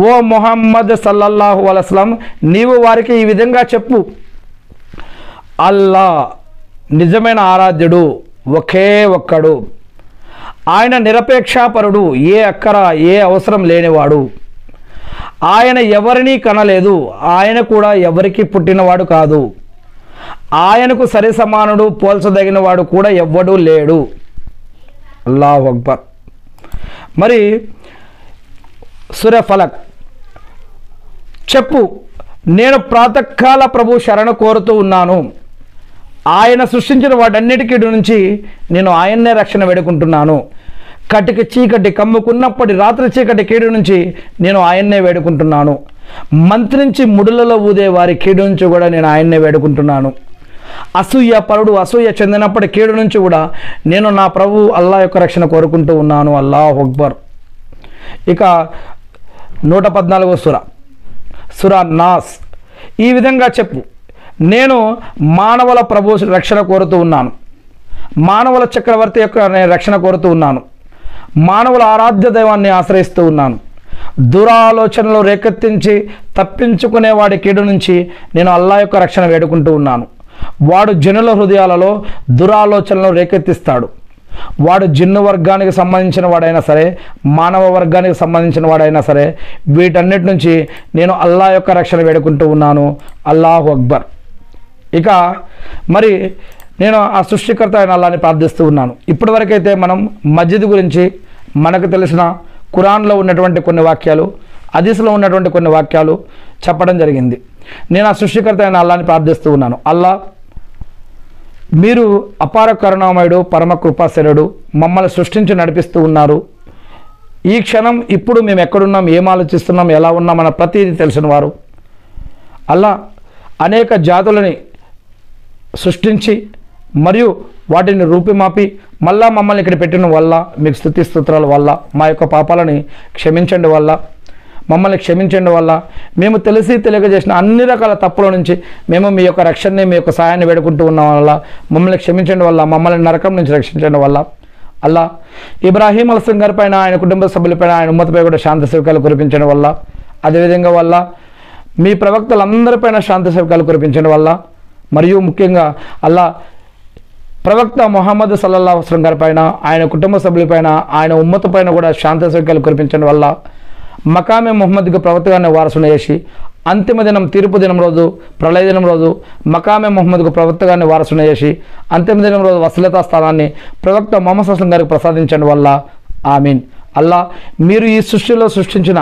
ఓ ముహమ్మద్ సల్లల్లాహు అలైహి వసల్లం, నీవు వారికి ఈ విధంగా చెప్పు, అల్లా నిజమైన ఆరాధ్యుడు ఒకే ఒక్కడు, ఆయన నిరపేక్షాపరుడు, ఏ అక్కర ఏ అవసరం లేనివాడు, ఆయన ఎవరినీ కనలేదు, ఆయన కూడా ఎవరికి పుట్టినవాడు కాదు, ఆయనకు సరి సమానుడు పోల్చదగిన వాడు కూడా ఎవ్వడూ లేడు. అల్లాహు అక్బర్. మరి సూరా ఫలక్, చెప్పు, నేను ప్రాతకాల ప్రభు శరణ కోరుతూ ఉన్నాను, ఆయన సృష్టించిన వాటన్నిటికీ నుంచి నేను ఆయన్నే రక్షణ వేడుకుంటున్నాను. కటిక చీకటి కమ్ముకున్నప్పటి రాత్రి చీకటి కీడు నుంచి నేను ఆయన్నే వేడుకుంటున్నాను. మంత్రించి ముడులలో ఊదే వారి కీడు నుంచి కూడా నేను ఆయన్నే వేడుకుంటున్నాను. అసూయ పరుడు అసూయ చెందినప్పటి కీడు నుంచి కూడా నేను నా ప్రభు అల్లా యొక్క రక్షణ కోరుకుంటూ ఉన్నాను. అల్లాహు అక్బర్. ఇక 114వ సూరా నాస్, ఈ విధంగా చెప్పు, నేను మానవుల ప్రభు రక్షణ కోరుతూ ఉన్నాను, మానవుల చక్రవర్తి యొక్క నేను రక్షణ కోరుతూ ఉన్నాను, మానవుల ఆరాధ్య దైవాన్ని ఆశ్రయిస్తూ ఉన్నాను. దురాలోచనలు రేకెత్తించి తప్పించుకునే వాడి కీడు నుంచి నేను అల్లా యొక్క రక్షణ వేడుకుంటూ ఉన్నాను. వాడు జనుల హృదయాలలో దురాలోచనలు రేకెత్తిస్తాడు. వాడు జిన్ను వర్గానికి సంబంధించిన వాడైనా సరే, మానవ వర్గానికి సంబంధించిన వాడైనా సరే, వీటన్నిటి నుంచి నేను అల్లా యొక్క రక్షణ వేడుకుంటూ ఉన్నాను. అల్లాహు అక్బర్. ఇక మరి నేను ఆ సృష్టికర్త అయిన అల్లాని ప్రార్థిస్తూ ఉన్నాను. ఇప్పటివరకైతే మనం మస్జిద్ గురించి మనకు తెలిసిన ఖురాన్లో ఉన్నటువంటి కొన్ని వాక్యాలు, హదీస్లో ఉన్నటువంటి కొన్ని వాక్యాలు చెప్పడం జరిగింది. నేను ఆ సృష్టికర్త అయిన అల్లాని ప్రార్థిస్తూ ఉన్నాను. అల్లా, మీరు అపార కరుణామయుడు, పరమ కృపాశరుడు, మమ్మల్ని సృష్టించి నడిపిస్తూ ఉన్నారు. ఈ క్షణం ఇప్పుడు మేము ఎక్కడున్నాం, ఏం ఆలోచిస్తున్నాం, ఎలా ఉన్నాం అన్న ప్రతిదీ తెలిసిన వారు. అల్లా, అనేక జాతులని సృష్టించి మరియు వాటిని రూపుమాపి మళ్ళా మమ్మల్ని ఇక్కడ పెట్టిన వల్ల మీకు స్తుతి స్తోత్రాల వల్ల, మా యొక్క పాపాలని క్షమించండి వల్ల, మమ్మల్ని క్షమించండి వల్ల, మేము తెలిసి తెలియజేసిన అన్ని రకాల తప్పుల నుంచి మేము మీ యొక్క రక్షణని, మీ యొక్క సహాయాన్ని వేడుకుంటూ ఉన్న వల్ల మమ్మల్ని క్షమించండి వల్ల, మమ్మల్ని నరకం నుంచి రక్షించండి వల్ల. అల్లా, ఇబ్రాహీం అలైహిస్సలాం గారి పైన, ఆయన కుటుంబ సభ్యులపైన, ఆయన ఉమ్మతిపై కూడా శాంతి సేవకాలు కురిపించడం వల్ల, అదేవిధంగా వల్ల మీ ప్రవక్తలందరిపైన శాంతి సేవకాలు కురిపించడం వల్ల, మరియు ముఖ్యంగా అల్లా ప్రవక్త ముహమ్మద్ సల్లల్లాహు అలైహి వసల్లం గారి పైన, ఆయన కుటుంబ సభ్యులపైన, ఆయన ఉమ్మత పైన కూడా శాంతి సేవకాలు కురిపించడం వల్ల మకామే ముహమ్మద్కి ప్రవక్తగానే వారసును చేసి, అంతిమ దినం తీర్పు దినం రోజు, ప్రళయ దినం రోజు మకామే ముహమ్మద్కు ప్రవక్తగానే వారసును చేసి, అంతిమ దినం రోజు వసీలతా స్థానాన్ని ప్రవక్త ముహమ్మద్ సల్లల్లాహు అలైహి వసల్లం గారికి ప్రసాదించడం వల్ల. ఆమీన్. అల్లా, మీరు ఈ సృష్టిలో సృష్టించిన